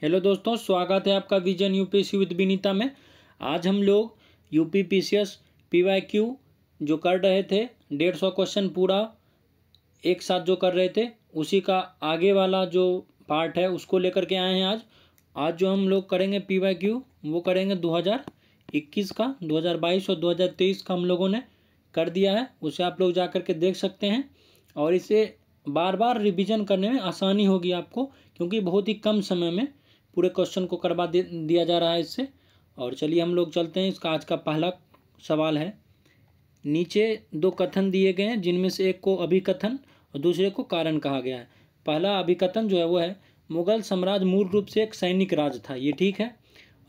Hello दोस्तों, स्वागत है आपका विजन यूपीएससी विद विनीता में। आज हम लोग यूपी पीसीएस पीवाईक्यू जो कर रहे थे 150 क्वेश्चन पूरा एक साथ जो कर रहे थे उसी का आगे वाला जो पार्ट है उसको लेकर के आए हैं। आज जो हम लोग करेंगे पीवाईक्यू वो करेंगे 2021 का, 2022 और 2023 का हम लोगों ने कर दिया है। उसे आप लोग जा कर के देख सकते हैं और इसे बार बार रिवीजन करने में आसानी होगी आपको, क्योंकि बहुत ही कम समय में पूरे क्वेश्चन को करवा दिया जा रहा है इससे। और चलिए हम लोग चलते हैं। इसका आज का पहला सवाल है, नीचे दो कथन दिए गए हैं जिनमें से एक को अभिकथन और दूसरे को कारण कहा गया है। पहला अभिकथन जो है वो है, मुगल साम्राज्य मूल रूप से एक सैनिक राज था, ये ठीक है।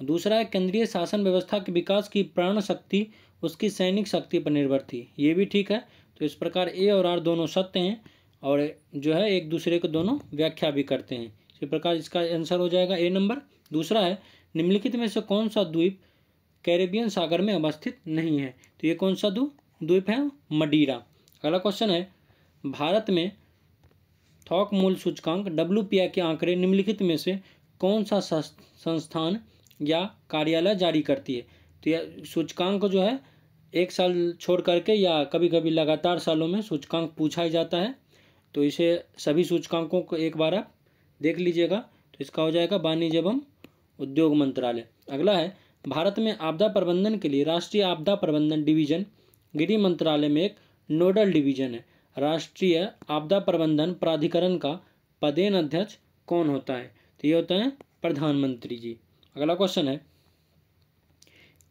दूसरा है, केंद्रीय शासन व्यवस्था के विकास की प्राण शक्ति उसकी सैनिक शक्ति पर निर्भर थी, ये भी ठीक है। तो इस प्रकार ए और आर दोनों सत्य हैं और जो है एक दूसरे को दोनों व्याख्या भी करते हैं। इसी प्रकार इसका आंसर हो जाएगा ए नंबर। दूसरा है, निम्नलिखित में से कौन सा द्वीप कैरेबियन सागर में अवस्थित नहीं है? तो ये कौन सा द्वीप है? मडीरा। अगला क्वेश्चन है, भारत में थोक मूल्य सूचकांक WPI के आंकड़े निम्नलिखित में से कौन सा संस्थान या कार्यालय जारी करती है? तो यह सूचकांक जो है एक साल छोड़ करके या कभी कभी लगातार सालों में सूचकांक पूछा ही जाता है, तो इसे सभी सूचकांकों को एक बार आप देख लीजिएगा। तो इसका हो जाएगा वाणिज्य एवं उद्योग मंत्रालय। अगला है, भारत में आपदा प्रबंधन के लिए राष्ट्रीय आपदा प्रबंधन डिवीजन गृह मंत्रालय में एक नोडल डिवीजन है। राष्ट्रीय आपदा प्रबंधन प्राधिकरण का पदेन अध्यक्ष कौन होता है? तो ये होता है प्रधानमंत्री जी। अगला क्वेश्चन है,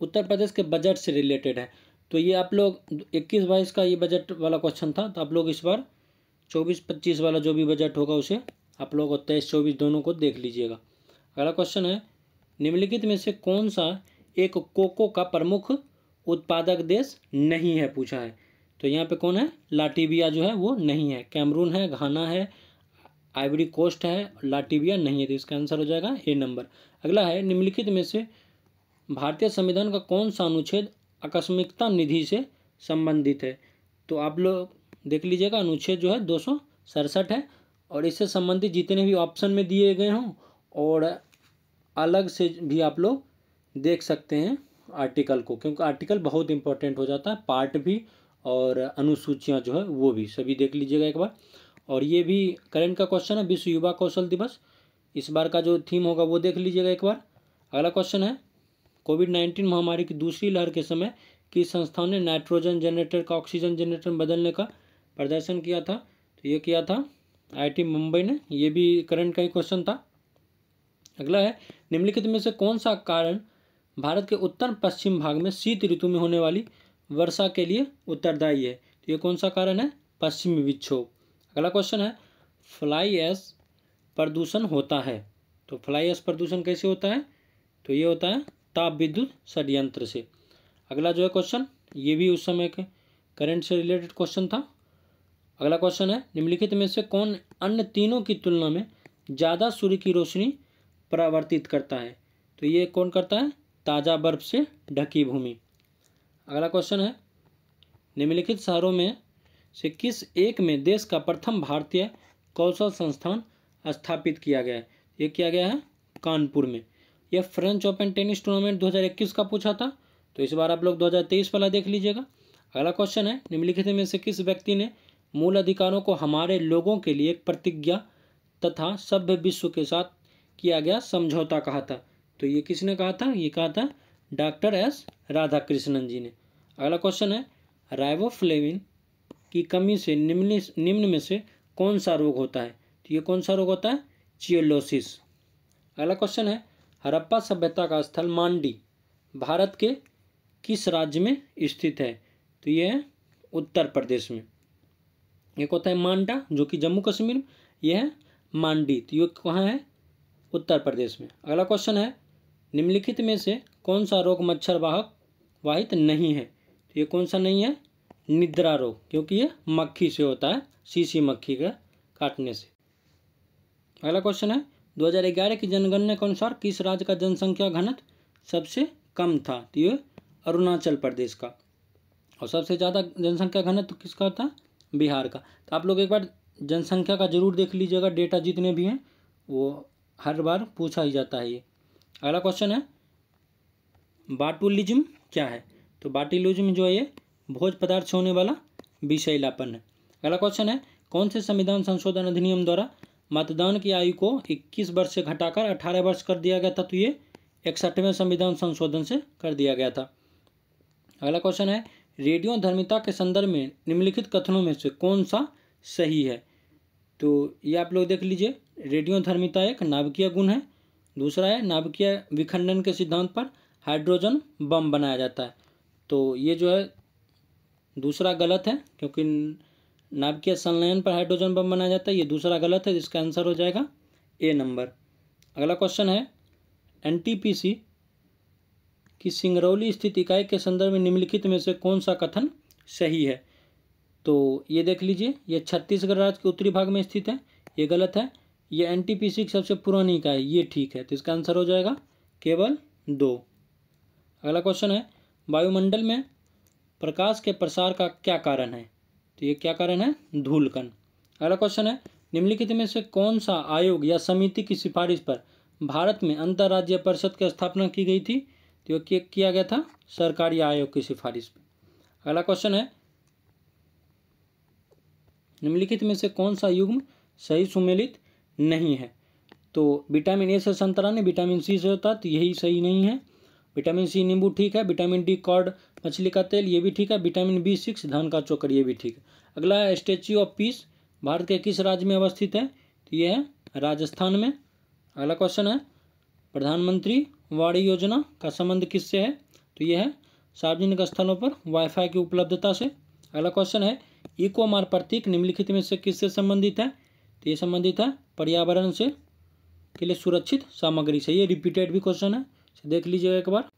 उत्तर प्रदेश के बजट से रिलेटेड है। तो ये आप लोग 21-22 का ये बजट वाला क्वेश्चन था, तो आप लोग इस बार 24-25 वाला जो भी बजट होगा उसे आप लोग 23-24 दोनों को देख लीजिएगा। अगला क्वेश्चन है, निम्नलिखित में से कौन सा एक कोको का प्रमुख उत्पादक देश नहीं है पूछा है? तो यहाँ पे कौन है? लाटीविया जो है वो नहीं है। कैमरून है, घाना है, आइवरी कोस्ट है, लाटीविया नहीं है। तो इसका आंसर हो जाएगा ए नंबर। अगला है, निम्नलिखित में से भारतीय संविधान का कौन सा अनुच्छेद आकस्मिकता निधि से संबंधित है? तो आप लोग देख लीजिएगा, अनुच्छेद जो है 267 है और इससे संबंधित जितने भी ऑप्शन में दिए गए हों और अलग से भी आप लोग देख सकते हैं आर्टिकल को, क्योंकि आर्टिकल बहुत इंपॉर्टेंट हो जाता है, पार्ट भी और अनुसूचियाँ जो है वो भी सभी देख लीजिएगा एक बार। और ये भी करंट का क्वेश्चन है, विश्व युवा कौशल दिवस, इस बार का जो थीम होगा वो देख लीजिएगा एक बार। अगला क्वेश्चन है, कोविड-19 महामारी की दूसरी लहर के समय किस संस्थान ने नाइट्रोजन जनरेटर का ऑक्सीजन जनरेटर में बदलने का प्रदर्शन किया था? तो ये किया था IIT मुंबई ने, ये भी करंट का ही क्वेश्चन था। अगला है, निम्नलिखित में से कौन सा कारण भारत के उत्तर पश्चिम भाग में शीत ऋतु में होने वाली वर्षा के लिए उत्तरदायी है? तो ये कौन सा कारण है? पश्चिमी विक्षोभ। अगला क्वेश्चन है, फ्लाई ऐश प्रदूषण होता है। तो फ्लाई ऐश प्रदूषण कैसे होता है? तो ये होता है ताप विद्युत षड्यंत्र से। अगला जो है क्वेश्चन, ये भी उस समय के करंट से रिलेटेड क्वेश्चन था। अगला क्वेश्चन है, निम्नलिखित में से कौन अन्य तीनों की तुलना में ज़्यादा सूर्य की रोशनी परावर्तित करता है? तो ये कौन करता है? ताज़ा बर्फ से ढकी भूमि। अगला क्वेश्चन है, निम्नलिखित शहरों में से किस एक में देश का प्रथम भारतीय कौशल संस्थान स्थापित किया गया है? ये किया गया है कानपुर में। यह फ्रेंच ओपन टेनिस टूर्नामेंट 2021 का पूछा था, तो इस बार आप लोग 2023 वाला देख लीजिएगा। अगला क्वेश्चन है, निम्नलिखित में से किस व्यक्ति ने मूल अधिकारों को हमारे लोगों के लिए एक प्रतिज्ञा तथा सभ्य विश्व के साथ किया गया समझौता कहा था? तो ये किसने कहा था? ये कहा था डॉक्टर एस राधाकृष्णन जी ने। अगला क्वेश्चन है, राइबोफ्लेविन की कमी से निम्न में से कौन सा रोग होता है? तो ये कौन सा रोग होता है? चियोलोसिस। अगला क्वेश्चन है, हड़प्पा सभ्यता का स्थल मांडी भारत के किस राज्य में स्थित है? तो ये है उत्तर प्रदेश में। एक होता है मांडा जो कि जम्मू कश्मीर में, यह है मांडी, तो ये कहाँ है? उत्तर प्रदेश में। अगला क्वेश्चन है, निम्नलिखित में से कौन सा रोग मच्छर वाहित नहीं है? तो ये कौन सा नहीं है? निद्रा रोग, क्योंकि ये मक्खी से होता है, शीशी मक्खी का काटने से। अगला क्वेश्चन है, 2011 की जनगणना के अनुसार किस राज्य का जनसंख्या घनत्व सबसे कम था? तो ये अरुणाचल प्रदेश का। और सबसे ज़्यादा जनसंख्या घनत्व किसका था? बिहार का। तो आप लोग एक बार जनसंख्या का जरूर देख लीजिएगा, डेटा जितने भी हैं वो हर बार पूछा ही जाता है ये। अगला क्वेश्चन है बाटुलिज्म क्या है? तो बाटुलिज्म जो है ये भोज पदार्थ से होने वाला विषैलापन है। अगला क्वेश्चन है कौन से संविधान संशोधन अधिनियम द्वारा मतदान की आयु को 21 वर्ष से घटाकर 18 वर्ष कर दिया गया था? तो ये 61वें संविधान संशोधन से कर दिया गया था। अगला क्वेश्चन है रेडियो धर्मिता के संदर्भ में निम्नलिखित कथनों में से कौन सा सही है? तो ये आप लोग देख लीजिए, रेडियो धर्मिता एक नाभिकीय गुण है। दूसरा है नाभिकीय विखंडन के सिद्धांत पर हाइड्रोजन बम बनाया जाता है। तो ये जो है दूसरा गलत है, क्योंकि नाभिकीय संलयन पर हाइड्रोजन बम बनाया जाता है, ये दूसरा गलत है, जिसका आंसर हो जाएगा ए नंबर। अगला क्वेश्चन है एनटीपीसी की सिंगरौली स्थित इकाई के संदर्भ में निम्नलिखित में से कौन सा कथन सही है? तो ये देख लीजिए, ये छत्तीसगढ़ राज्य के उत्तरी भाग में स्थित है, ये गलत है। ये एनटीपीसी की सबसे पुरानी इकाई, ये ठीक है, तो इसका आंसर हो जाएगा केवल 2। अगला क्वेश्चन है वायुमंडल में प्रकाश के प्रसार का क्या कारण है? तो ये क्या कारण है? धूलकण। अगला क्वेश्चन है निम्नलिखित में से कौन सा आयोग या समिति की सिफारिश पर भारत में अंतर्राज्यीय परिषद की स्थापना की गई थी? तो ये किया गया था सरकारी आयोग की सिफारिश पर। अगला क्वेश्चन है निम्नलिखित में से कौन सा युग्म सही सुमेलित नहीं है? तो विटामिन ए से संतरा नहीं, विटामिन सी से होता, तो यही सही नहीं है। विटामिन सी नींबू ठीक है, विटामिन डी कॉड मछली का तेल, ये भी ठीक है। विटामिन B6 धान का चोकर, ये भी ठीक है। अगला है स्टैच्यू ऑफ पीस भारत के किस राज्य में अवस्थित है? तो ये है राजस्थान में। अगला क्वेश्चन है प्रधानमंत्री वाड़ी योजना का संबंध किससे है? तो ये है सार्वजनिक स्थलों पर वाईफाई की उपलब्धता से। अगला क्वेश्चन है इकोमार प्रतीक निम्नलिखित में से किससे संबंधित है? तो ये संबंधित है पर्यावरण से के लिए सुरक्षित सामग्री से। ये रिपीटेड भी क्वेश्चन है, देख लीजिएगा एक बार।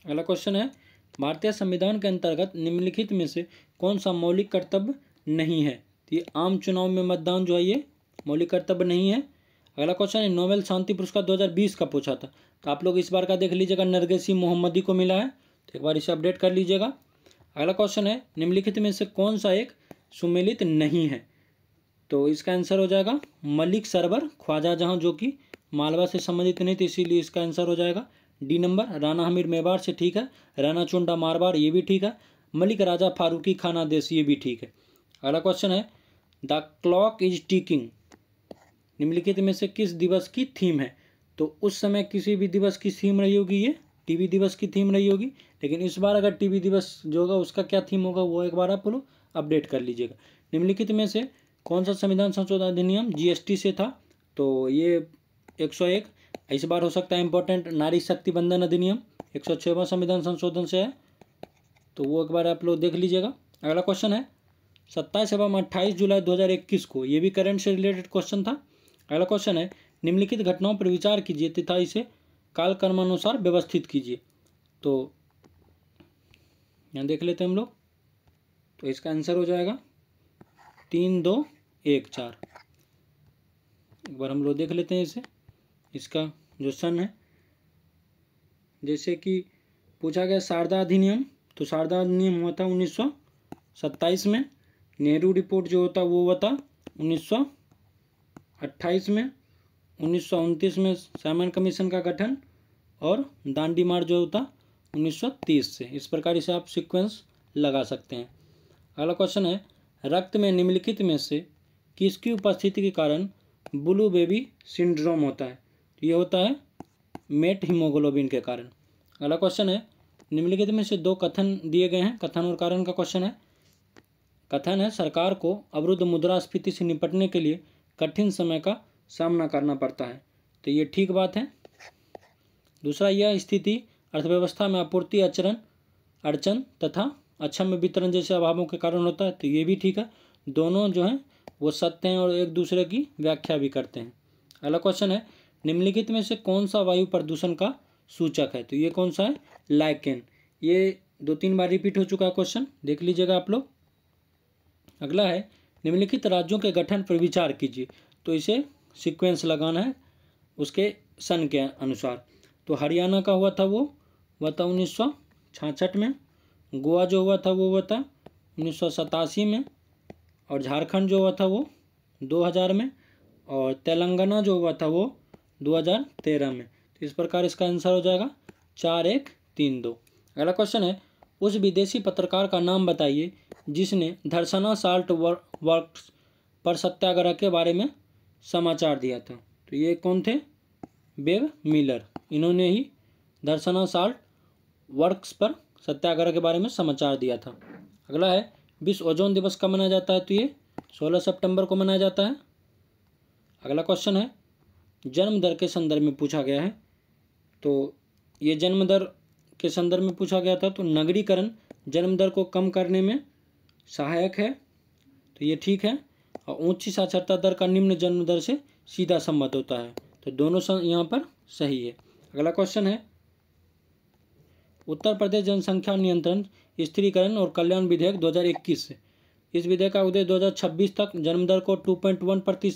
अगला क्वेश्चन है भारतीय संविधान के अंतर्गत निम्नलिखित में से कौन सा मौलिक कर्तव्य नहीं है? तो ये आम चुनाव में मतदान जो है ये मौलिक कर्तव्य नहीं है। अगला क्वेश्चन है नोबेल शांति पुरस्कार 2020 का पूछा था, तो आप लोग इस बार का देख लीजिएगा, नरगिस मोहम्मदी को मिला है, तो एक बार इसे अपडेट कर लीजिएगा। अगला क्वेश्चन है निम्नलिखित में से कौन सा एक सुमेलित नहीं है? तो इसका आंसर हो जाएगा मलिक सरवर ख्वाजा जहां, जो कि मालवा से संबंधित नहीं थे, इसीलिए इसका आंसर हो जाएगा डी नंबर। राणा हमीर मेवाड़ से ठीक है। राणा चुंडा मारवाड़, ये भी ठीक है। मलिक राजा फारूकी खाना देश, ये भी ठीक है। अगला क्वेश्चन है द क्लॉक इज टिकिंग निम्नलिखित में से किस दिवस की थीम है? तो उस समय किसी भी दिवस की थीम रही होगी, ये टीबी दिवस की थीम रही होगी, लेकिन इस बार अगर टीबी दिवस जो होगा उसका क्या थीम होगा वो एक बार आप लोग अपडेट कर लीजिएगा। निम्नलिखित में से कौन सा संविधान संशोधन अधिनियम जीएसटी से था? तो ये 101 इस बार हो सकता है इंपॉर्टेंट। नारी शक्ति बंधन अधिनियम 106वां संविधान संशोधन से है, तो वो एक बार आप लोग देख लीजिएगा। अगला क्वेश्चन है 27 एवं 28 जुलाई 2021 को, ये भी करंट से रिलेटेड क्वेश्चन था। अगला क्वेश्चन है निम्नलिखित घटनाओं पर विचार कीजिए तथा इसे कालक्रमानुसार व्यवस्थित कीजिए। तो यहाँ देख लेते हैं हम लोग, तो इसका आंसर हो जाएगा 3, 2, 1, 4। एक बार हम लोग देख लेते हैं इसे, इसका जो सन है, जैसे कि पूछा गया शारदा अधिनियम, तो शारदा अधिनियम हुआ था 1927 में। नेहरू रिपोर्ट जो होता वो हुआ था 1928 में। 1929 में साइमन कमीशन का गठन, और दांडी मार्च जो होता 1930 से। इस प्रकार से आप सीक्वेंस लगा सकते हैं। अगला क्वेश्चन है रक्त में निम्नलिखित में से किसकी उपस्थिति के कारण ब्लू बेबी सिंड्रोम होता है? ये होता है मेट हीमोग्लोबिन के कारण। अगला क्वेश्चन है निम्नलिखित में से 2 कथन दिए गए हैं, कथन और कारण का क्वेश्चन है। कथन है सरकार को अवरुद्ध मुद्रास्फीति से निपटने के लिए कठिन समय का सामना करना पड़ता है, तो ये ठीक बात है। दूसरा, यह स्थिति अर्थव्यवस्था में आपूर्ति अड़चन तथा अक्षम वितरण जैसे अभावों के कारण होता है, तो ये भी ठीक है। दोनों जो हैं वो सत्य हैं और एक दूसरे की व्याख्या भी करते हैं। अगला क्वेश्चन है निम्नलिखित में से कौन सा वायु प्रदूषण का सूचक है? तो ये कौन सा है? लाइकेन। ये 2-3 बार रिपीट हो चुका है क्वेश्चन, देख लीजिएगा आप लोग। अगला है निम्नलिखित राज्यों के गठन पर विचार कीजिए, तो इसे सीक्वेंस लगाना है उसके सन के अनुसार। तो हरियाणा का हुआ था वो हुआ था 1966 में। गोवा जो हुआ था वो हुआ था 1987 में। और झारखंड जो हुआ था वो 2000 में। और तेलंगाना जो हुआ था वो 2013 में। तो इस प्रकार इसका आंसर हो जाएगा 4132। अगला क्वेश्चन है, उस विदेशी पत्रकार का नाम बताइए जिसने धरसना साल्ट वर्क्स पर सत्याग्रह के बारे में समाचार दिया था। तो ये कौन थे? Webb Miller. इन्होंने ही धरसना साल्ट वर्क्स पर सत्याग्रह के बारे में समाचार दिया था। अगला है, विश्व ओजोन दिवस कब मनाया जाता है? तो ये 16 सितंबर को मनाया जाता है। अगला क्वेश्चन है, जन्म दर के संदर्भ में पूछा गया है। तो ये जन्म दर के संदर्भ में पूछा गया था। तो नगरीकरण जन्म दर को कम करने में सहायक है, तो ये ठीक है। और ऊंची साक्षरता दर का निम्न जन्म दर से सीधा संबंध होता है, तो दोनों यहाँ पर सही है। अगला क्वेश्चन है, उत्तर प्रदेश जनसंख्या नियंत्रण स्थिरीकरण और कल्याण विधेयक 2021, इस विधेयक का उद्देश्य 2026 तक जन्म दर को 2.1 प्रति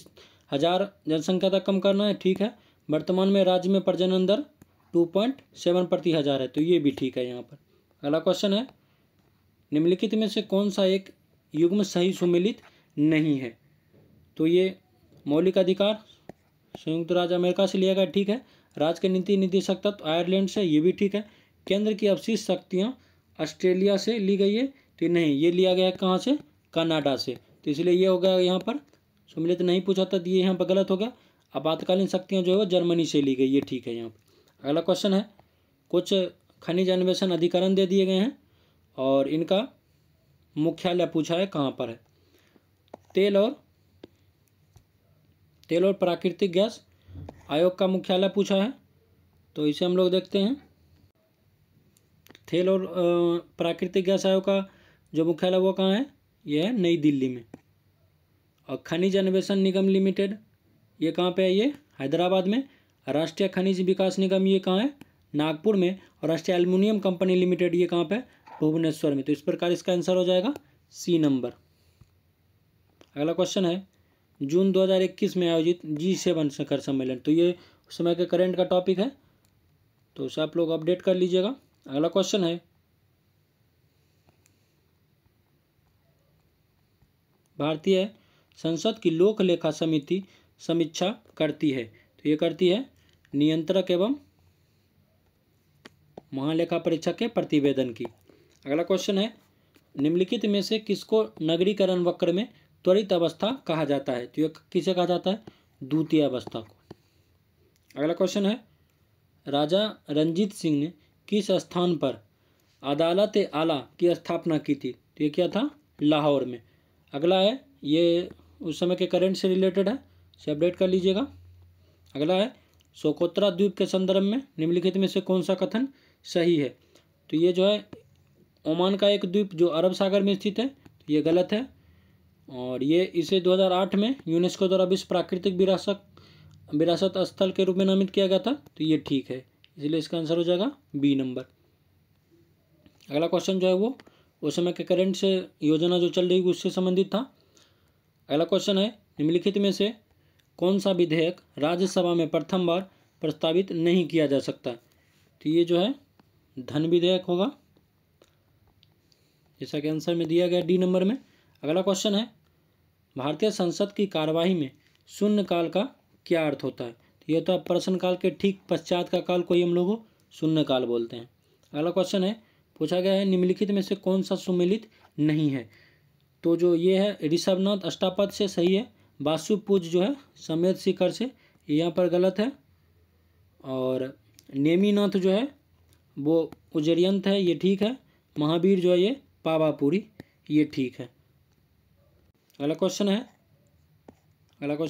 हजार जनसंख्या तक कम करना है, ठीक है। वर्तमान में राज्य में प्रजनन दर 2.7 प्रति हजार है, तो ये भी ठीक है यहाँ पर। अगला क्वेश्चन है, निम्नलिखित में से कौन सा एक युग्म सही सुमेलित नहीं है? तो ये मौलिक अधिकार संयुक्त राज्य अमेरिका से लिया गया, ठीक है। राज्य के नीति निदेशक तत्व आयरलैंड से, ये भी ठीक है। केंद्र की अवशिष्ट शक्तियाँ ऑस्ट्रेलिया से ली गई है, तो नहीं, ये लिया गया है कहाँ से? कनाडा से, तो इसलिए ये हो गया यहाँ पर सुमेलित नहीं पूछा था, तो ये यहाँ पर गलत हो गया। आपातकालीन शक्तियाँ जो है वो जर्मनी से ली गई, ये ठीक है यहाँ पर। अगला क्वेश्चन है, कुछ खनिज अन्वेषण अधिकरण दे दिए गए हैं और इनका मुख्यालय पूछा है कहाँ पर है। तेल और प्राकृतिक गैस आयोग का मुख्यालय पूछा है, तो इसे हम लोग देखते हैं। तेल और प्राकृतिक गैस आयोग का जो मुख्यालय वो कहाँ है? यह है नई दिल्ली में। और खनिज अन्वेषण निगम लिमिटेड ये कहाँ पे है? ये हैदराबाद में। राष्ट्रीय खनिज विकास निगम ये कहाँ है? नागपुर में। और राष्ट्रीय एल्युमिनियम कंपनी लिमिटेड ये कहाँ पे? भुवनेश्वर में। तो इस प्रकार इसका आंसर हो जाएगा सी नंबर। अगला क्वेश्चन है, जून 2021 में आयोजित G7 शिखर सम्मेलन, तो ये उस समय के करंट का टॉपिक है, तो उसे आप लोग अपडेट कर लीजिएगा। अगला क्वेश्चन है, भारतीय संसद की लोक लेखा समिति समीक्षा करती है, तो ये करती है नियंत्रक एवं महालेखा परीक्षक के प्रतिवेदन की। अगला क्वेश्चन है, निम्नलिखित में से किसको नगरीकरण वक्र में त्वरित अवस्था कहा जाता है? तो ये किसे कहा जाता है? द्वितीय अवस्था को। अगला क्वेश्चन है, राजा रंजीत सिंह ने किस स्थान पर अदालत आला की स्थापना की थी? तो ये क्या था? लाहौर में। अगला है, ये उस समय के करंट से रिलेटेड है, इसे अपडेट कर लीजिएगा। अगला है, सोकोत्रा द्वीप के संदर्भ में निम्नलिखित में से कौन सा कथन सही है? तो ये जो है ओमान का एक द्वीप जो अरब सागर में स्थित है, तो ये गलत है। और ये इसे 2008 में यूनेस्को द्वारा विश्व प्राकृतिक विरासत स्थल के रूप में नामित किया गया था, तो ये ठीक है, इसलिए इसका आंसर हो जाएगा बी नंबर। अगला क्वेश्चन जो है वो उस समय के करंट से योजना जो चल रही है उससे संबंधित था। अगला क्वेश्चन है, निम्नलिखित में से कौन सा विधेयक राज्यसभा में प्रथम बार प्रस्तावित नहीं किया जा सकता? तो ये जो है धन विधेयक होगा, जैसा कि आंसर में दिया गया डी नंबर में। अगला क्वेश्चन है, भारतीय संसद की कार्यवाही में शून्यकाल का क्या अर्थ होता है? तो यह तो प्रश्नकाल के ठीक पश्चात का काल को ही हम लोग शून्यकाल बोलते हैं। अगला क्वेश्चन है, पूछा गया है निम्नलिखित में से कौन सा सुमेलित नहीं है? तो जो ये है ऋषभनाथ अष्टापद से सही है। वासुपूज जो है समेत शिखर से, ये यहाँ पर गलत है। और नेमीनाथ जो है वो उज्जयंत है, ये ठीक है। महावीर जो है ये पावापुरी, ये ठीक है। अगला क्वेश्चन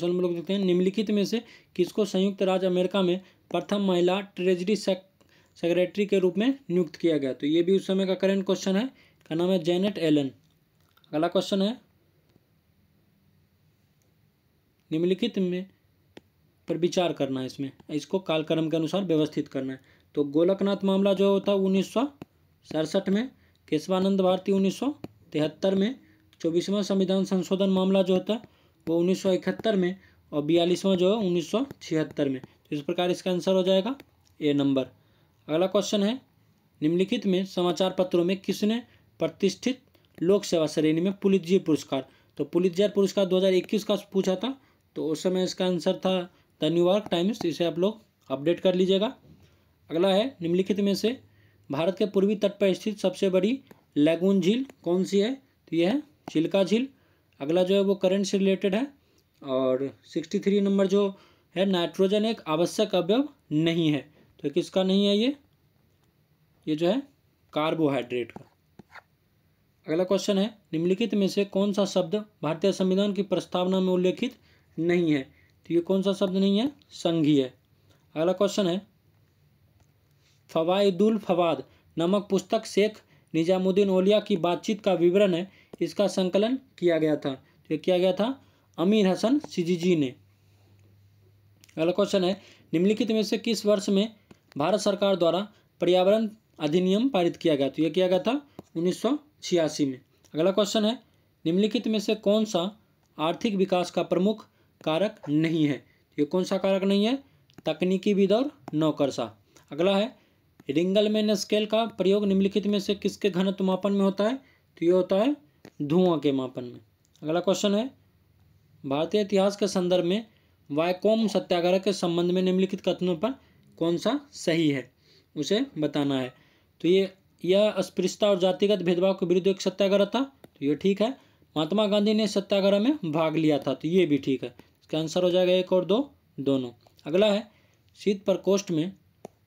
हम लोग देखते हैं, निम्नलिखित में से किसको संयुक्त राज्य अमेरिका में प्रथम महिला ट्रेजरी सेक्रेटरी के रूप में नियुक्त किया गया? तो ये भी उस समय का करंट क्वेश्चन है, का नाम है जेनेट एलन। अगला क्वेश्चन है, निम्नलिखित में पर विचार करना है, इसको कालक्रम के अनुसार व्यवस्थित करना है। तो गोलकनाथ मामला जो होता है 1967 में, केशवानंद भारती 1973 में, 24वां संविधान संशोधन मामला जो होता है वो 1971 में, और 42वां जो है 1976 में। तो इस प्रकार इसका आंसर हो जाएगा ए नंबर। अगला क्वेश्चन है, निम्नलिखित में समाचार पत्रों में किसने प्रतिष्ठित लोक सेवा श्रेणी में पुलित्जर पुरस्कार? तो पुलित्जर पुरस्कार 2021 का पूछा था, तो उस समय इसका आंसर था द न्यूयॉर्क टाइम्स। इसे आप लोग अपडेट कर लीजिएगा। अगला है, निम्नलिखित में से भारत के पूर्वी तट पर स्थित सबसे बड़ी लैगून झील कौन सी है? तो यह है चिल्का झील। अगला जो है वो करंट से रिलेटेड है। और 63 नंबर जो है, नाइट्रोजन एक आवश्यक अवयव नहीं है। तो किसका नहीं है ये जो है कार्बोहाइड्रेट का। अगला क्वेश्चन है, निम्नलिखित में से कौन सा शब्द भारतीय संविधान की प्रस्तावना में उल्लेखित नहीं है? तो ये कौन सा शब्द नहीं है? संघीय है। अगला क्वेश्चन है, फवाइदुल फवाद नामक पुस्तक शेख निजामुद्दीन औलिया की बातचीत का विवरण है, इसका संकलन किया गया था। तो ये किया गया था अमीर हसन सिजीजी ने। अगला क्वेश्चन है, निम्नलिखित में से किस वर्ष में भारत सरकार द्वारा पर्यावरण अधिनियम पारित किया गया? तो यह किया गया था 1986 में। अगला क्वेश्चन है, निम्नलिखित में से कौन सा आर्थिक विकास का प्रमुख कारक नहीं है? ये कौन सा कारक नहीं है? तकनीकी विद और नौकरशाह। अगला है, रिंगलमैन स्केल का प्रयोग निम्नलिखित में से किसके घनत्व मापन में होता है? तो ये होता है धुआं के मापन में। अगला क्वेश्चन है, भारतीय इतिहास के संदर्भ में वायकोम सत्याग्रह के संबंध में निम्नलिखित कथनों पर कौन सा सही है, उसे बताना है। तो यह अस्पृश्यता और जातिगत भेदभाव के विरुद्ध एक सत्याग्रह था। तो ये ठीक है। महात्मा गांधी ने सत्याग्रह में भाग लिया था। तो ये भी ठीक है। इसका आंसर हो जाएगा 1 और 2 दोनों। अगला है, शीत प्रकोष्ठ में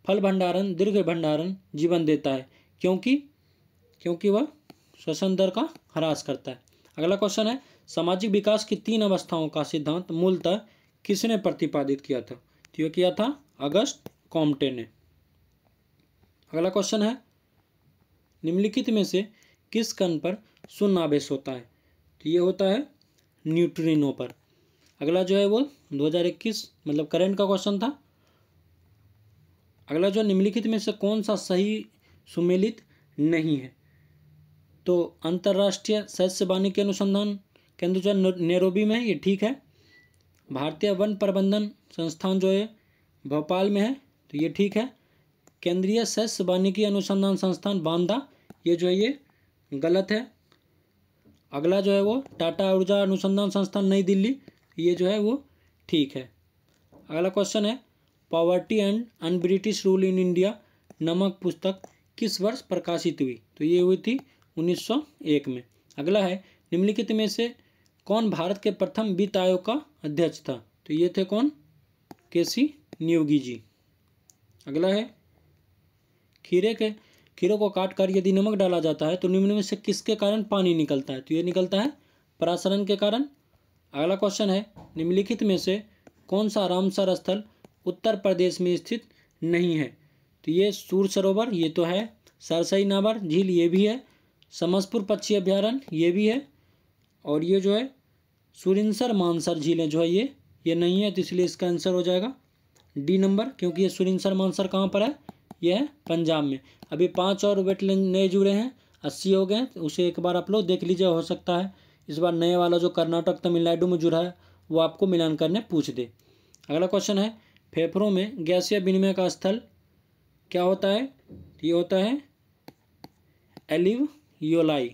फल भंडारण दीर्घ भंडारण जीवन देता है क्योंकि वह श्वसन दर का ह्रास करता है। अगला क्वेश्चन है, सामाजिक विकास की 3 अवस्थाओं का सिद्धांत मूलतः किसने प्रतिपादित किया था? तो यह किया था अगस्त कॉम्टे ने। अगला क्वेश्चन है, निम्नलिखित में से किस कण पर शून्य आवेश होता है? तो ये होता है न्यूट्रिनो पर। अगला जो है वो 2021 मतलब करंट का क्वेश्चन था। अगला जो निम्नलिखित में से कौन सा सही सुमेलित नहीं है? तो अंतर्राष्ट्रीय सस्य वानिकी अनुसंधान केंद्र जो नैरोबी में है, ये ठीक है। भारतीय वन प्रबंधन संस्थान जो है भोपाल में है, तो ये ठीक है। केंद्रीय सस्य वानिकी अनुसंधान संस्थान बांदा, ये जो है ये गलत है। अगला जो है वो टाटा ऊर्जा अनुसंधान संस्थान नई दिल्ली, ये जो है वो ठीक है। अगला क्वेश्चन है, poverty and un British rule in India नामक पुस्तक किस वर्ष प्रकाशित हुई? तो ये हुई थी 1901 में। अगला है, निम्नलिखित में से कौन भारत के प्रथम वित्त आयोग का अध्यक्ष था? तो ये थे कौन? केसी न्योगी जी। अगला है, खीरे को काटकर यदि नमक डाला जाता है तो निम्न में से किसके कारण पानी निकलता है? तो ये निकलता है परासरण के कारण। अगला क्वेश्चन है, निम्नलिखित में से कौन सा रामसर स्थल उत्तर प्रदेश में स्थित नहीं है? तो ये सूर सरोवर, ये तो है। सरसई नाबर झील, ये भी है। समसपुर पक्षी अभ्यारण्य, ये भी है। और ये जो है सुरिनसर मानसर झीलें जो है ये नहीं है। तो इसलिए इसका आंसर हो जाएगा डी नंबर, क्योंकि ये सुरिनसर मानसर कहाँ पर है? ये है पंजाब में। अभी 5 और वेटलैंड नए जुड़े हैं, 80 हो गए। तो उसे एक बार आप लोग देख लीजिए, हो सकता है इस बार नए वाला जो कर्नाटक तमिलनाडु में जुड़ा है वो आपको मिलान करने पूछ दे। अगला क्वेश्चन है, फेफड़ों में गैसीय विनिमय का स्थल क्या होता है? तो ये होता है एल्वियोलाई।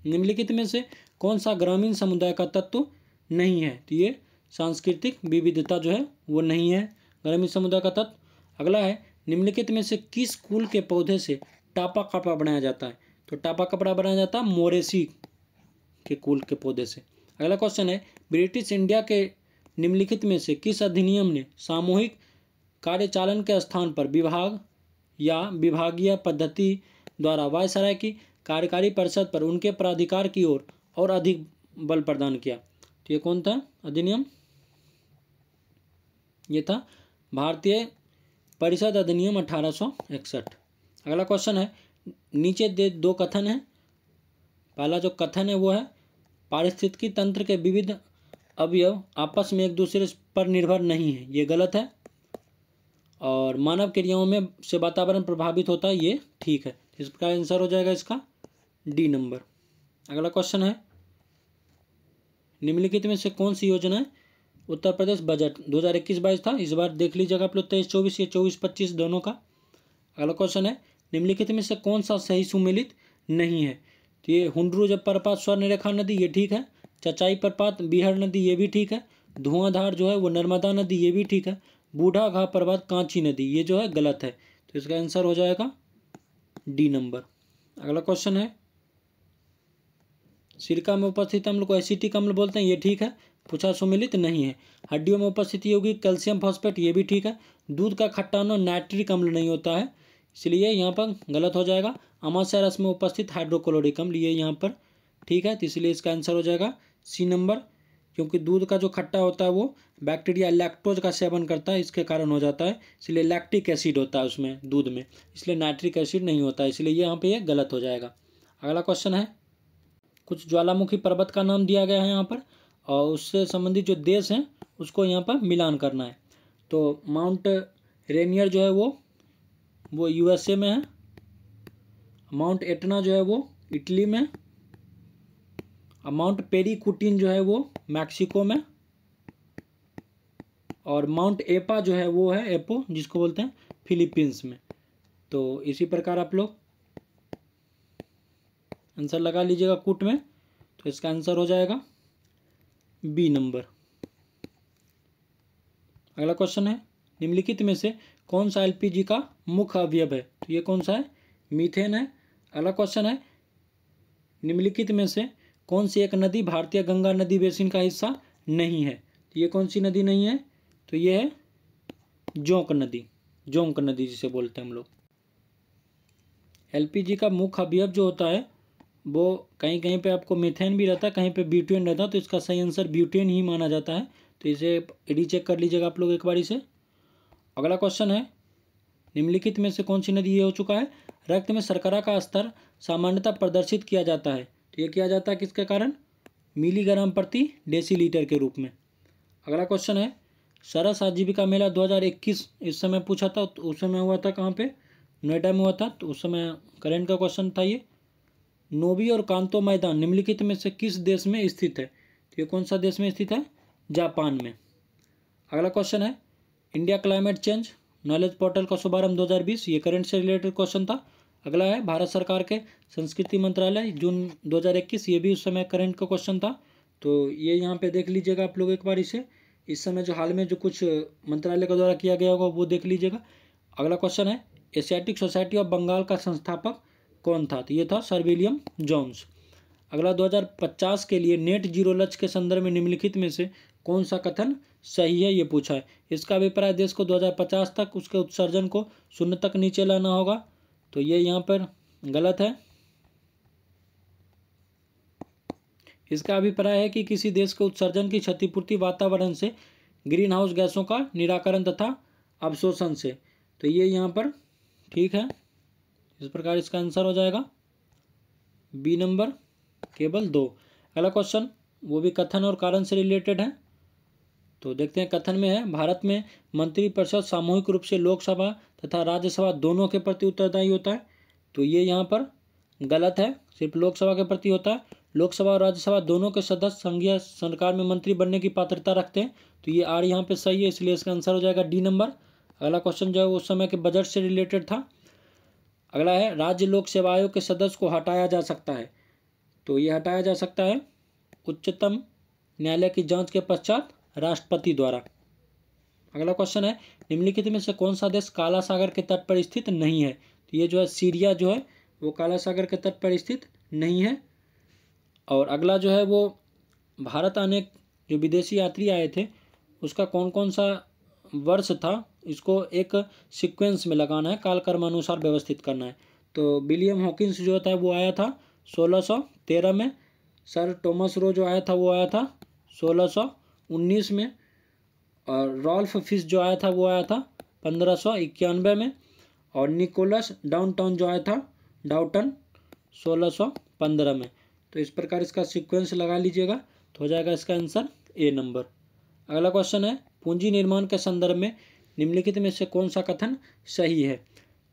निम्नलिखित में से कौन सा ग्रामीण समुदाय का तत्व नहीं है? तो ये सांस्कृतिक विविधता जो है वो नहीं है ग्रामीण समुदाय का तत्व। अगला है, निम्नलिखित में से किस कुल के पौधे से टापा कपड़ा बनाया जाता है? तो टापा कपड़ा बनाया जाता है मोरेसी के कुल के पौधे से। अगला क्वेश्चन है, ब्रिटिश इंडिया के निम्नलिखित में से किस अधिनियम ने सामूहिक कार्यचालन के स्थान पर विभाग या विभागीय पद्धति द्वारा वायसराय की कार्यकारी परिषद पर उनके प्राधिकार की ओर और अधिक बल प्रदान किया? तो ये कौन था अधिनियम? ये था भारतीय परिषद अधिनियम 1861। अगला क्वेश्चन है, नीचे दे 2 कथन है। पहला जो कथन है वो है, पारिस्थितिकी तंत्र के विविध अवयव आपस में एक दूसरे पर निर्भर नहीं है, ये गलत है। और मानव क्रियाओं में से वातावरण प्रभावित होता है, ये ठीक है। इसका आंसर हो जाएगा इसका डी नंबर। अगला क्वेश्चन है, निम्नलिखित में से कौन सी योजना है? उत्तर प्रदेश बजट 2021-22 था, इस बार देख लीजिएगा आप लोग 23-24 या 24-25 दोनों का। अगला क्वेश्चन है, निम्नलिखित में से कौन सा सही सुमेलित नहीं है? तो ये हुंड्रू जब प्रपात स्वर्ण रेखा नदी, ये ठीक है। चचाई प्रपात बिहार नदी, ये भी ठीक है। धुआंधार जो है वो नर्मदा नदी, ये भी ठीक है। बूढ़ा घाट पर्वत कांची नदी, ये जो है गलत है। तो इसका आंसर हो जाएगा डी नंबर। अगला क्वेश्चन है, सिरका में उपस्थित अम्ल को एसिटिक अम्ल बोलते हैं, ये ठीक है। पूछा सुमेलित नहीं है। हड्डियों में उपस्थिति होगी कैल्शियम फॉस्फेट, ये भी ठीक है। दूध का खट्टा होना नाइट्रिक अम्ल नहीं होता है, इसलिए यहाँ पर गलत हो जाएगा। अमाशय रस में उपस्थित हाइड्रोक्लोरिक अम्ल, ये यहाँ पर ठीक है। तो इसलिए इसका आंसर हो जाएगा सी नंबर, क्योंकि दूध का जो खट्टा होता है वो बैक्टीरिया लैक्टोज का सेवन करता है, इसके कारण हो जाता है, इसलिए लैक्टिक एसिड होता है उसमें दूध में, इसलिए नाइट्रिक एसिड नहीं होता है, इसलिए यहाँ पे ये गलत हो जाएगा। अगला क्वेश्चन है, कुछ ज्वालामुखी पर्वत का नाम दिया गया है यहाँ पर, और उससे संबंधित जो देश हैं उसको यहाँ पर मिलान करना है। तो माउंट रेनियर जो है वो यूएसए में है। माउंट एटना जो है वो इटली में। माउंट पेरीकुटिन जो है वो मैक्सिको में। और माउंट एपा जो है वो है एपो, जिसको बोलते हैं, फिलीपींस में। तो इसी प्रकार आप लोग आंसर लगा लीजिएगा कूट में। तो इसका आंसर हो जाएगा बी नंबर। अगला क्वेश्चन है, निम्नलिखित में से कौन सा एलपीजी का मुख्य अवयव है? तो ये कौन सा है? मीथेन है। अगला क्वेश्चन है, निम्नलिखित में से कौन सी एक नदी भारतीय गंगा नदी बेसिन का हिस्सा नहीं है? तो ये कौन सी नदी नहीं है? तो ये है जोंक नदी। जोंक नदी जिसे बोलते हैं हम लोग। एलपीजी का मुख्य अवयव जो होता है वो कहीं कहीं पे आपको मीथेन भी रहता है, कहीं पे ब्यूटेन रहता है, तो इसका सही आंसर ब्यूटेन ही माना जाता है। तो इसे रीचेक कर लीजिएगा आप लोग एक बार इसे। अगला क्वेश्चन है, निम्नलिखित में से कौन सी नदी ये हो चुका है? रक्त में शर्करा का स्तर सामान्यतः प्रदर्शित किया जाता है, तो ये किया जाता है किसके कारण? मिलीग्राम प्रति डेसीलीटर के रूप में। अगला क्वेश्चन है, सरस आजीविका मेला 2021 इस समय पूछा था, तो उस समय हुआ था कहाँ पे? नोएडा में हुआ था। तो उस समय करंट का क्वेश्चन था ये। नोबी और कांतो मैदान निम्नलिखित में से किस देश में स्थित है? तो ये कौन सा देश में स्थित है? जापान में। अगला क्वेश्चन है, India climate change knowledge portal का शुभारंभ 2020, ये करंट से रिलेटेड क्वेश्चन था। अगला है, भारत सरकार के संस्कृति मंत्रालय जून 2021, ये भी उस समय करंट का क्वेश्चन था। तो ये यहाँ पे देख लीजिएगा आप लोग एक बार इसे। इस समय जो हाल में जो कुछ मंत्रालय के द्वारा किया गया होगा वो देख लीजिएगा। अगला क्वेश्चन है, एशियाटिक सोसाइटी ऑफ बंगाल का संस्थापक कौन था? तो ये था सर विलियम जोन्स। अगला 2050 के लिए नेट जीरो लक्ष्य के संदर्भ में निम्नलिखित में से कौन सा कथन सही है, ये पूछा है। इसका अभिप्राय देश को 2050 तक उसके उत्सर्जन को 0 तक नीचे लाना होगा, तो ये यहाँ पर गलत है। इसका अभिप्राय है कि किसी देश के उत्सर्जन की क्षतिपूर्ति वातावरण से ग्रीन हाउस गैसों का निराकरण तथा अवशोषण से, तो ये यहाँ पर ठीक है। इस प्रकार इसका आंसर हो जाएगा बी नंबर, केवल 2। अगला क्वेश्चन वो भी कथन और कारण से रिलेटेड है, तो देखते हैं। कथन में है, भारत में मंत्रिपरिषद सामूहिक रूप से लोकसभा तथा राज्यसभा दोनों के प्रति उत्तरदायी होता है, तो ये यहाँ पर गलत है, सिर्फ लोकसभा के प्रति होता है। लोकसभा और राज्यसभा दोनों के सदस्य संघीय सरकार में मंत्री बनने की पात्रता रखते हैं, तो ये आर यहाँ पे सही है, इसलिए इसका आंसर हो जाएगा डी नंबर। अगला क्वेश्चन जो है उस समय के बजट से रिलेटेड था। अगला है, राज्य लोक सेवा आयोग के सदस्य को हटाया जा सकता है, तो ये हटाया जा सकता है उच्चतम न्यायालय की जांच के पश्चात राष्ट्रपति द्वारा। अगला क्वेश्चन है, निम्नलिखित में से कौन सा देश काला सागर के तट पर स्थित नहीं है? तो ये जो है सीरिया जो है वो काला सागर के तट पर स्थित नहीं है। और अगला जो है वो भारत आने जो विदेशी यात्री आए थे उसका कौन कौन सा वर्ष था, इसको एक सीक्वेंस में लगाना है, कालक्रमानुसार व्यवस्थित करना है। तो विलियम हॉकिंस जो था वो आया था 1613 में। सर टॉमस रो जो आया था वो आया था 1619 में। और रॉल्फ फिश जो आया था वो आया था 1591 में। और निकोलस डाउनटाउन जो आया था डाउटन 1615 में। तो इस प्रकार इसका सीक्वेंस लगा लीजिएगा, तो हो जाएगा इसका आंसर ए नंबर। अगला क्वेश्चन है, पूंजी निर्माण के संदर्भ में निम्नलिखित में से कौन सा कथन सही है?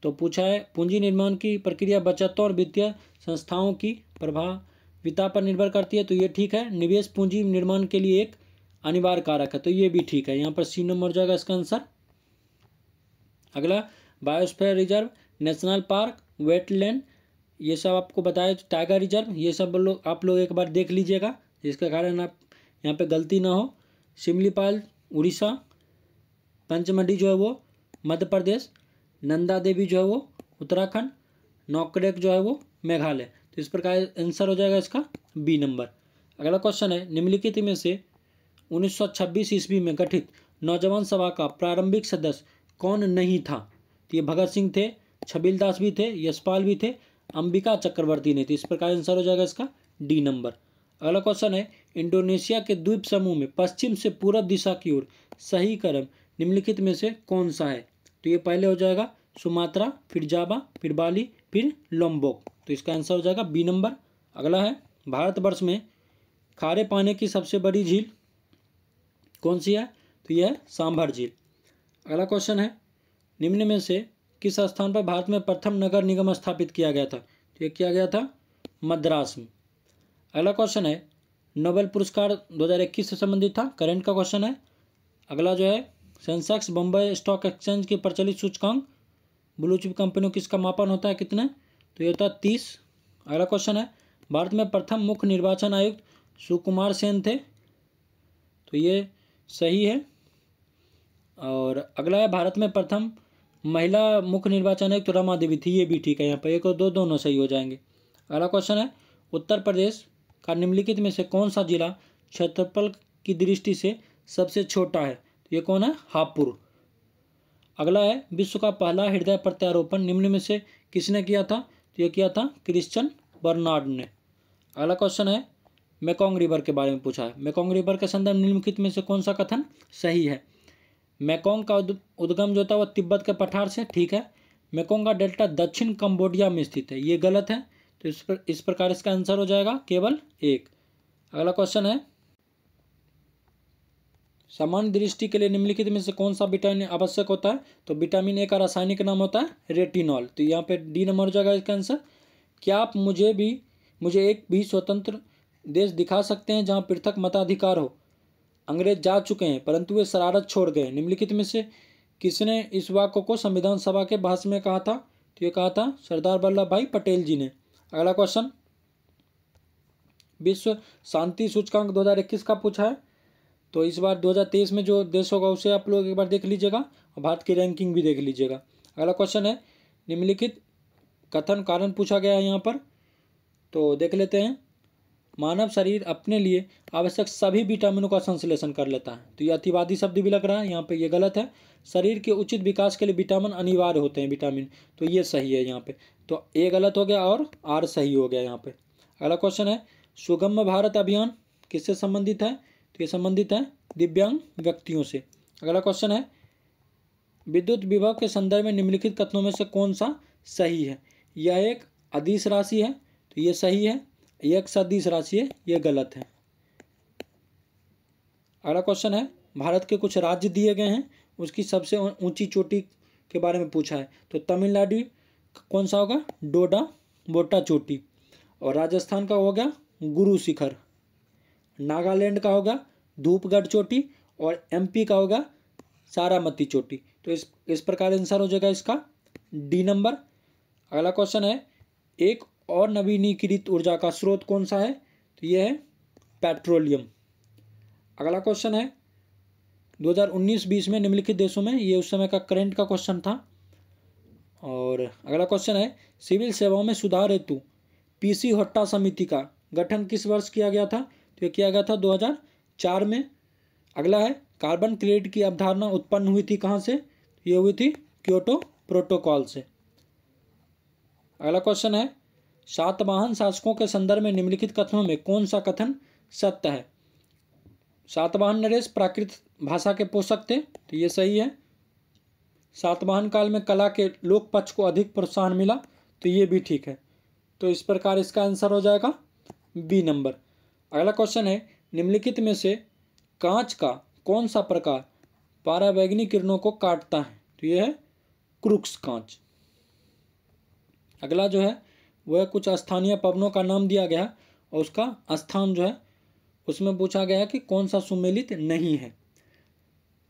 तो पूछा है, पूंजी निर्माण की प्रक्रिया बचतों और वित्तीय संस्थाओं की प्रभाविता पर निर्भर करती है, तो ये ठीक है। निवेश पूंजी निर्माण के लिए एक अनिवार्य कारक है, तो ये भी ठीक है, यहाँ पर सी नंबर हो जाएगा इसका आंसर। अगला, biosphere reserve, national park, wetland, ये सब आपको बताया, टाइगर रिजर्व, ये सब लोग आप लोग एक बार देख लीजिएगा, जिसके कारण आप यहाँ पे गलती ना हो। सिमलीपाल उड़ीसा, पंचमढ़ी जो है वो मध्य प्रदेश, नंदा देवी जो है वो उत्तराखंड, नौकरेक जो है वो मेघालय। तो इस प्रकार आंसर हो जाएगा इसका बी नंबर। अगला क्वेश्चन है, निम्नलिखित में से 1926 ईस्वी में गठित नौजवान सभा का प्रारंभिक सदस्य कौन नहीं था? तो ये भगत सिंह थे, छबील दास भी थे, यशपाल भी थे, अंबिका चक्रवर्ती ने। तो इस प्रकार आंसर हो जाएगा इसका डी नंबर। अगला क्वेश्चन है, इंडोनेशिया के द्वीप समूह में पश्चिम से पूरब दिशा की ओर सही क्रम निम्नलिखित में से कौन सा है? तो ये पहले हो जाएगा सुमात्रा, फिर जावा, फिर बाली, फिर लोम्बोक। तो इसका आंसर हो जाएगा बी नंबर। अगला है, भारतवर्ष में खारे पानी की सबसे बड़ी झील कौन सी है? तो यह है सांभर झील। अगला क्वेश्चन है, निम्न में से किस स्थान पर भारत में प्रथम नगर निगम स्थापित किया गया था? तो ये किया गया था मद्रास में। अगला क्वेश्चन है, नोबेल पुरस्कार 2021 से संबंधित था, करंट का क्वेश्चन है। अगला जो है, सेंसेक्स बम्बई स्टॉक एक्सचेंज की प्रचलित सूचकांक ब्लू चिप कंपनियों किसका मापन होता है, कितने? तो ये होता है 30। अगला क्वेश्चन है, भारत में प्रथम मुख्य निर्वाचन आयुक्त सुकुमार सेन थे। तो ये सही है। और अगला है, भारत में प्रथम महिला मुख्य निर्वाचन आयुक्त रमा देवी थी। ये भी ठीक है, यहाँ पर एक और दो दोनों सही हो जाएंगे। अगला क्वेश्चन है, उत्तर प्रदेश का निम्नलिखित में से कौन सा जिला क्षेत्रफल की दृष्टि से सबसे छोटा है? तो ये कौन है? हापुड़। अगला है, विश्व का पहला हृदय प्रत्यारोपण निम्न में से किसने किया था? तो ये किया था क्रिश्चियन बर्नार्ड ने। अगला क्वेश्चन है, मेकोंग रिवर के बारे में पूछा है। मेकोंग रिवर के संदर्भ निम्नलिखित में से कौन सा कथन सही है? मेकोंग का उद्गम जो था वह तिब्बत के पठार से, ठीक है। मेकोंग का डेल्टा दक्षिण कंबोडिया में स्थित है, ये गलत है। तो इस प्रकार इसका आंसर हो जाएगा केवल एक। अगला क्वेश्चन है, सामान्य दृष्टि के लिए निम्नलिखित में से कौन सा विटामिन आवश्यक होता है? तो विटामिन ए का रासायनिक नाम होता है रेटिनॉल। तो यहाँ पे डी नंबर हो जाएगा इसका आंसर। क्या आप मुझे एक भी स्वतंत्र देश दिखा सकते हैं जहाँ पृथक मताधिकार हो? अंग्रेज जा चुके हैं परंतु वे शरारत छोड़ गए। निम्नलिखित में से किसने इस वाक्य को संविधान सभा के भाषण में कहा था? तो ये कहा था सरदार वल्लभ भाई पटेल जी ने। अगला क्वेश्चन, विश्व शांति सूचकांक 2021 का पूछा है। तो इस बार 2023 में जो देश होगा उसे आप लोग एक बार देख लीजिएगा और भारत की रैंकिंग भी देख लीजिएगा। अगला क्वेश्चन है, निम्नलिखित कथन कारण पूछा गया है यहाँ पर, तो देख लेते हैं। मानव शरीर अपने लिए आवश्यक सभी विटामिनों का संश्लेषण कर लेता है। तो ये अतिवादी शब्द भी लग रहा है, यहाँ पे ये गलत है। शरीर के उचित विकास के लिए विटामिन अनिवार्य होते हैं, विटामिन। तो ये सही है यहाँ पे। तो ए गलत हो गया और आर सही हो गया यहाँ पे। अगला क्वेश्चन है, सुगम्य भारत अभियान किससे संबंधित है? तो ये संबंधित है दिव्यांग व्यक्तियों से। अगला क्वेश्चन है, विद्युत विभव के संदर्भ में निम्नलिखित कथनों में से कौन सा सही है? यह एक अदिश राशि है। तो ये सही है। यह एक सदिश राशि है, यह गलत है। अगला क्वेश्चन है, भारत के कुछ राज्य दिए गए हैं, उसकी सबसे ऊंची चोटी के बारे में पूछा है। तो तमिलनाडु कौन सा होगा? डोडा बोटा चोटी। और राजस्थान का हो गया गुरु शिखर। नागालैंड का होगा धूपगढ़ चोटी। और एमपी का होगा सारामती चोटी। तो इस प्रकार आंसर हो जाएगा इसका डी नंबर। अगला क्वेश्चन है, एक और नवीनीकृत ऊर्जा का स्रोत कौन सा है? तो यह है पेट्रोलियम। अगला क्वेश्चन है, 2019-20 में निम्नलिखित देशों में, ये उस समय का करंट का क्वेश्चन था। और अगला क्वेश्चन है, सिविल सेवाओं में सुधार हेतु पीसी होट्टा समिति का गठन किस वर्ष किया गया था? तो ये किया गया था 2004 में। अगला है, कार्बन क्रेडिट की अवधारणा उत्पन्न हुई थी कहाँ से? ये हुई थी क्योटो प्रोटोकॉल से। अगला क्वेश्चन है, सातवाहन शासकों के संदर्भ में निम्नलिखित कथनों में कौन सा कथन सत्य है? सातवाहन नरेश प्राकृत भाषा के पोषक थे। तो ये सही है। सातवाहन काल में कला के लोक पक्ष को अधिक प्रोत्साहन मिला। तो ये भी ठीक है। तो इस प्रकार इसका आंसर हो जाएगा बी नंबर। अगला क्वेश्चन है, निम्नलिखित में से कांच का कौन सा प्रकार परावैंगनी किरणों को काटता है? तो यह है क्रुक्स कांच। अगला जो है वह कुछ स्थानीय पवनों का नाम दिया गया और उसका स्थान जो है उसमें पूछा गया कि कौन सा सुमेलित नहीं है।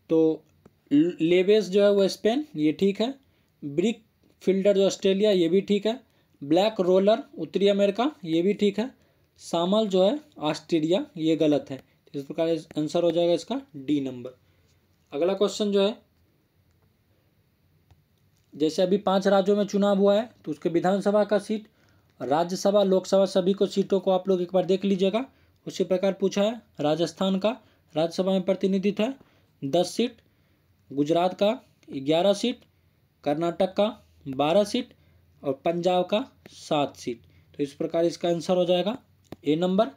तो लेवेस जो है वह स्पेन, ये ठीक है। ब्रिक फील्डर जो ऑस्ट्रेलिया, ये भी ठीक है। ब्लैक रोलर उत्तरी अमेरिका, ये भी ठीक है। सामल जो है ऑस्ट्रेलिया, ये गलत है। इस प्रकार आंसर हो जाएगा इसका डी नंबर। अगला क्वेश्चन जो है, जैसे अभी 5 राज्यों में चुनाव हुआ है तो उसके विधानसभा का सीट, राज्यसभा, लोकसभा सभी को सीटों को आप लोग एक बार देख लीजिएगा। उसी प्रकार पूछा है राजस्थान का राज्यसभा में प्रतिनिधित्व है 10 सीट, गुजरात का 11 सीट, कर्नाटक का 12 सीट और पंजाब का 7 सीट। तो इस प्रकार इसका आंसर हो जाएगा ए नंबर।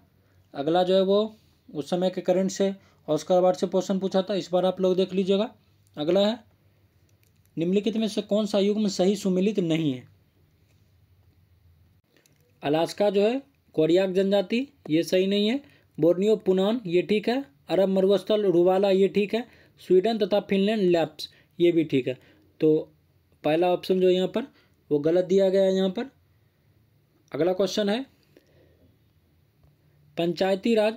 अगला जो है वो उस समय के करंट से ऑस्कर अवार्ड से क्वेश्चन पूछा था, इस बार आप लोग देख लीजिएगा। अगला है निम्नलिखित में से कौन सा युग्म सही सुमेलित नहीं है। अलास्का जो है कोरियाक जनजाति, ये सही नहीं है। बोर्नियो पुनान, ये ठीक है। अरब मरुस्थल रुवाला, ये ठीक है। स्वीडन तथा फिनलैंड लैप्स, ये भी ठीक है। तो पहला ऑप्शन जो यहाँ पर वो गलत दिया गया है यहाँ पर। अगला क्वेश्चन है पंचायती राज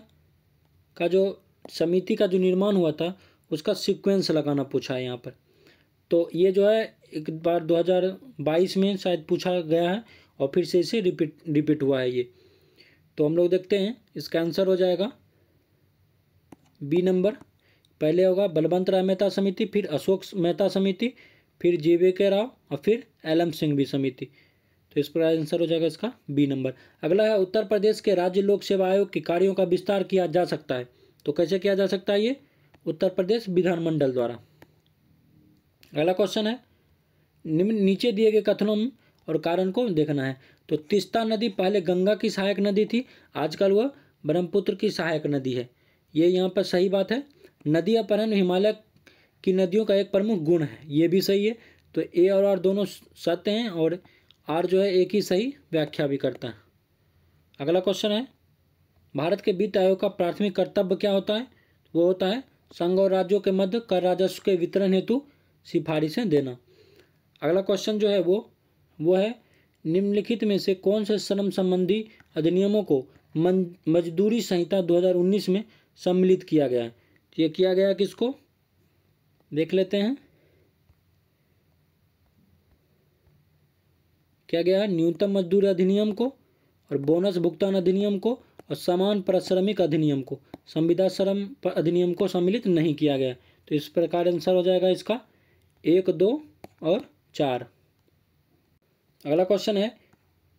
का जो समिति का जो निर्माण हुआ था उसका सीक्वेंस लगाना पूछा है यहाँ पर। तो ये जो है एक बार 2022 में शायद पूछा गया है और फिर से इसे रिपीट हुआ है ये। तो हम लोग देखते हैं, इसका आंसर हो जाएगा बी नंबर। पहले होगा बलवंत राय मेहता समिति, फिर अशोक मेहता समिति, फिर JVK राव और फिर LM सिंघवी समिति। तो इस पर आंसर हो जाएगा इसका बी नंबर। अगला है उत्तर प्रदेश के राज्य लोक सेवा आयोग के कार्यों का विस्तार किया जा सकता है। तो कैसे किया जा सकता है ये? उत्तर प्रदेश विधानमंडल द्वारा। अगला क्वेश्चन है नीचे दिए गए कथनों और कारण को देखना है। तो तीस्ता नदी पहले गंगा की सहायक नदी थी, आजकल वह ब्रह्मपुत्र की सहायक नदी है। ये यहाँ पर सही बात है। नदी अपहरण हिमालय की नदियों का एक प्रमुख गुण है, ये भी सही है। तो ए और आर दोनों सत्य हैं और आर जो है एक ही सही व्याख्या भी करता है। अगला क्वेश्चन है भारत के वित्त आयोग का प्राथमिक कर्तव्य क्या होता है? वो होता है संघ और राज्यों के मध्य कर राजस्व के वितरण हेतु सिफारिशें देना। अगला क्वेश्चन जो है वो है निम्नलिखित में से कौन से श्रम संबंधी अधिनियमों को मजदूरी संहिता 2019 में सम्मिलित किया गया है? ये किया गया किसको देख लेते हैं। क्या गया है? न्यूनतम मजदूरी अधिनियम को और बोनस भुगतान अधिनियम को और समान पारिश्रमिक अधिनियम को, संविदा श्रम अधिनियम को सम्मिलित नहीं किया गया। तो इस प्रकार आंसर हो जाएगा इसका 1, 2 और 4। अगला क्वेश्चन है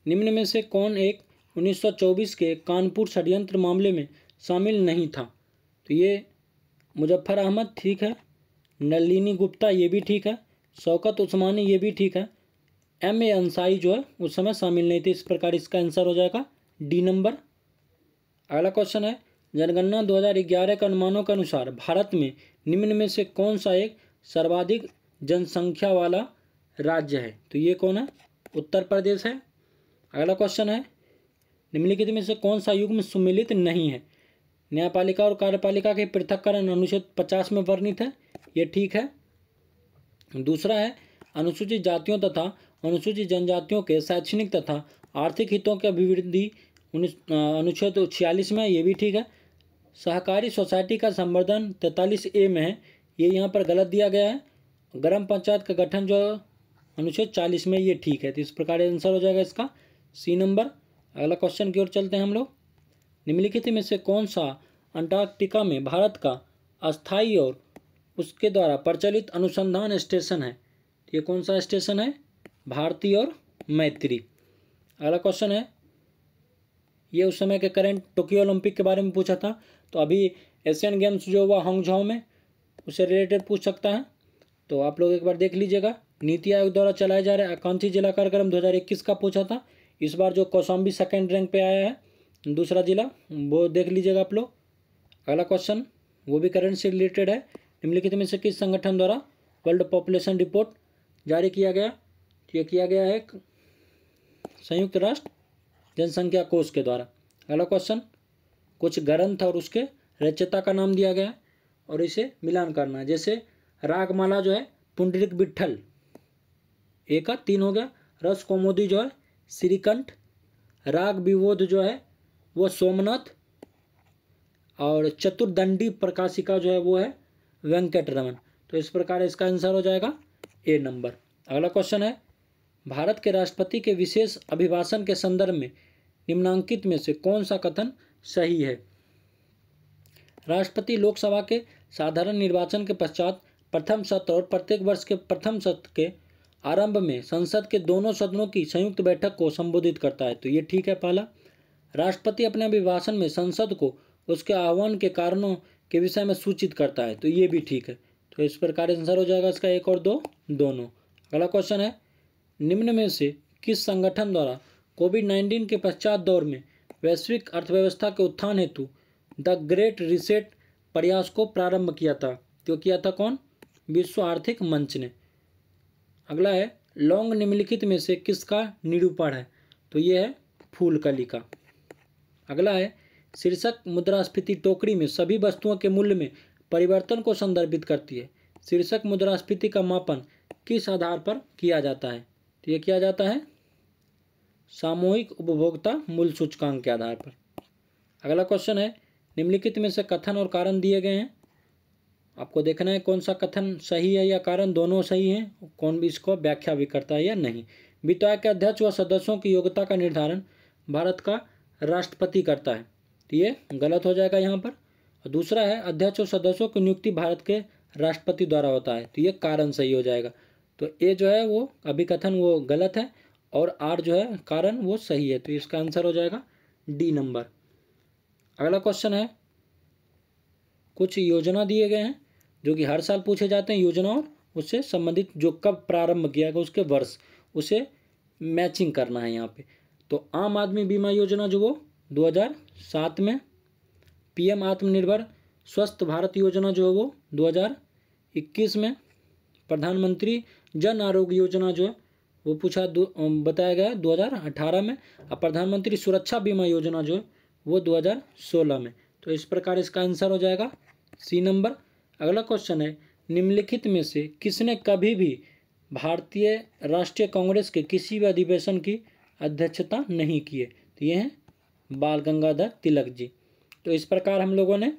निम्न में से कौन एक 1924 के कानपुर षड्यंत्र मामले में शामिल नहीं था? तो ये मुजफ्फर अहमद ठीक है, नलिनी गुप्ता ये भी ठीक है, शौकत उस्मानी ये भी ठीक है, MA अंसारी जो है उस समय शामिल नहीं थे। इस प्रकार इसका आंसर हो जाएगा डी नंबर। अगला क्वेश्चन है जनगणना 2011 के अनुमानों के अनुसार भारत में निम्न में से कौन सा एक सर्वाधिक जनसंख्या वाला राज्य है? तो ये कौन है? उत्तर प्रदेश है। अगला क्वेश्चन है निम्नलिखित में से कौन सा युग्म सुमेलित नहीं है? न्यायपालिका और कार्यपालिका के पृथक्करण अनुच्छेद 50 में वर्णित है, ये ठीक है। दूसरा है अनुसूचित जातियों तथा अनुसूचित जनजातियों के शैक्षणिक तथा आर्थिक हितों के अभिवृद्धि अनुच्छेद 46 में, ये भी ठीक है। सहकारी सोसाइटी का संवर्धन 43A में है, ये यहाँ पर गलत दिया गया है। ग्राम पंचायत का गठन जो अनुच्छेद 40 में, ये ठीक है। तो इस प्रकार आंसर हो जाएगा इसका सी नंबर। अगला क्वेश्चन की ओर चलते हैं हम लोग। निम्नलिखित में से कौन सा अंटार्कटिका में भारत का अस्थायी और उसके द्वारा प्रचलित अनुसंधान स्टेशन है? ये कौन सा स्टेशन है? भारती और मैत्री। अगला क्वेश्चन है ये उस समय के करंट टोक्यो ओलंपिक के बारे में पूछा था। तो अभी एशियन गेम्स जो हुआ हांगझाओ में, उससे रिलेटेड पूछ सकता है। तो आप लोग एक बार देख लीजिएगा। नीति आयोग द्वारा चलाया जा रहा आकांक्षी जिला कार्यक्रम 2021 का पूछा था। इस बार जो कौशाम्बी सेकेंड रैंक पे आया है दूसरा जिला, वो देख लीजिएगा आप लोग। अगला क्वेश्चन वो भी करंट से रिलेटेड है। निम्नलिखित में से किस संगठन द्वारा वर्ल्ड पॉपुलेशन रिपोर्ट जारी किया गया? ये किया गया है संयुक्त राष्ट्र जनसंख्या कोष के द्वारा। अगला क्वेश्चन कुछ ग्रंथ और उसके रचयिता का नाम दिया गया और इसे मिलान करना है। जैसे रागमाला जो है पुंडरीक विट्ठल, एक का 3 हो गया। रस कौमुदी जो है श्रीकंठ, राग विबोध जो है वो सोमनाथ, और चतुर्दंडी प्रकाशिका जो है वो है वेंकटरमन। तो इस प्रकार इसका आंसर हो जाएगा ए नंबर। अगला क्वेश्चन है भारत के राष्ट्रपति के विशेष अभिभाषण के संदर्भ में निम्नांकित में से कौन सा कथन सही है? राष्ट्रपति लोकसभा के साधारण निर्वाचन के पश्चात प्रथम सत्र और प्रत्येक वर्ष के प्रथम सत्र के आरंभ में संसद के दोनों सदनों की संयुक्त बैठक को संबोधित करता है। तो ये ठीक है पहला। राष्ट्रपति अपने अभिभाषण में संसद को उसके आह्वान के कारणों के विषय में सूचित करता है। तो ये भी ठीक है। तो इस प्रकार आंसर हो जाएगा इसका 1 और 2 दोनों। अगला क्वेश्चन है, निम्न में से किस संगठन द्वारा कोविड-19 के पश्चात दौर में वैश्विक अर्थव्यवस्था के उत्थान हेतु द ग्रेट रिसेट प्रयास को प्रारंभ किया था? तो किया था कौन? विश्व आर्थिक मंच ने। अगला है, लौंग निम्नलिखित में से किसका निरूपण है? तो ये है फूलकली का। अगला है, शीर्षक मुद्रास्फीति टोकरी में सभी वस्तुओं के मूल्य में परिवर्तन को संदर्भित करती है। शीर्षक मुद्रास्फीति का मापन किस आधार पर किया जाता है? तो ये किया जाता है सामूहिक उपभोक्ता मूल्य सूचकांक के आधार पर। अगला क्वेश्चन है, निम्नलिखित में से कथन और कारण दिए गए हैं, आपको देखना है कौन सा कथन सही है या कारण दोनों सही हैं, कौन भी इसको व्याख्या भी करता है या नहीं। वित्त आयोग के अध्यक्ष व सदस्यों की योग्यता का निर्धारण भारत का राष्ट्रपति करता है। तो ये गलत हो जाएगा यहाँ पर। और दूसरा है, अध्यक्ष और सदस्यों की नियुक्ति भारत के राष्ट्रपति द्वारा होता है। तो ये कारण सही हो जाएगा। तो ए जो है वो अभिकथन वो गलत है और आर जो है कारण वो सही है। तो इसका आंसर हो जाएगा डी नंबर। अगला क्वेश्चन है, कुछ योजना दिए गए हैं जो कि हर साल पूछे जाते हैं, योजना और उससे संबंधित जो कब प्रारंभ किया गया उसके वर्ष, उसे मैचिंग करना है यहाँ पे। तो आम आदमी बीमा योजना जो वो 2007 में, पीएम आत्मनिर्भर स्वस्थ भारत योजना जो है वो 2021 में, प्रधानमंत्री जन आरोग्य योजना जो है वो बताया गया 2018 में, और प्रधानमंत्री सुरक्षा बीमा योजना जो है वो 2016 में। तो इस प्रकार इसका आंसर हो जाएगा सी नंबर। अगला क्वेश्चन है, निम्नलिखित में से किसने कभी भी भारतीय राष्ट्रीय कांग्रेस के किसी भी अधिवेशन की अध्यक्षता नहीं की है? तो ये हैं बाल गंगाधर तिलक जी। तो इस प्रकार हम लोगों ने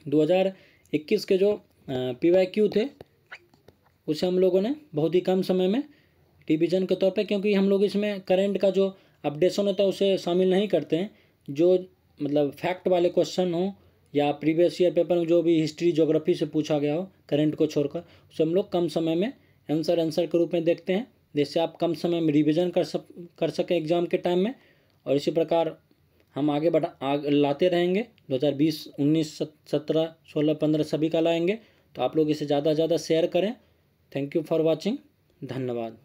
2021 के जो PYQ थे उसे हम लोगों ने बहुत ही कम समय में रिवीजन के तौर पे, क्योंकि हम लोग इसमें करंट का जो अपडेशन होता है उसे शामिल नहीं करते हैं, जो मतलब फैक्ट वाले क्वेश्चन हो या प्रीवियस ईयर पेपर में जो भी हिस्ट्री ज्योग्राफी से पूछा गया हो करंट को छोड़कर, उसे हम लोग कम समय में आंसर के रूप में देखते हैं, जिससे आप कम समय में रिवीजन कर सकें एग्जाम के टाइम में। और इसी प्रकार हम आगे लाते रहेंगे, 2020, 19, 17, 16, 15 सभी का लाएंगे। तो आप लोग इसे ज़्यादा से ज़्यादा शेयर करें। Thank you for watching. धन्यवाद।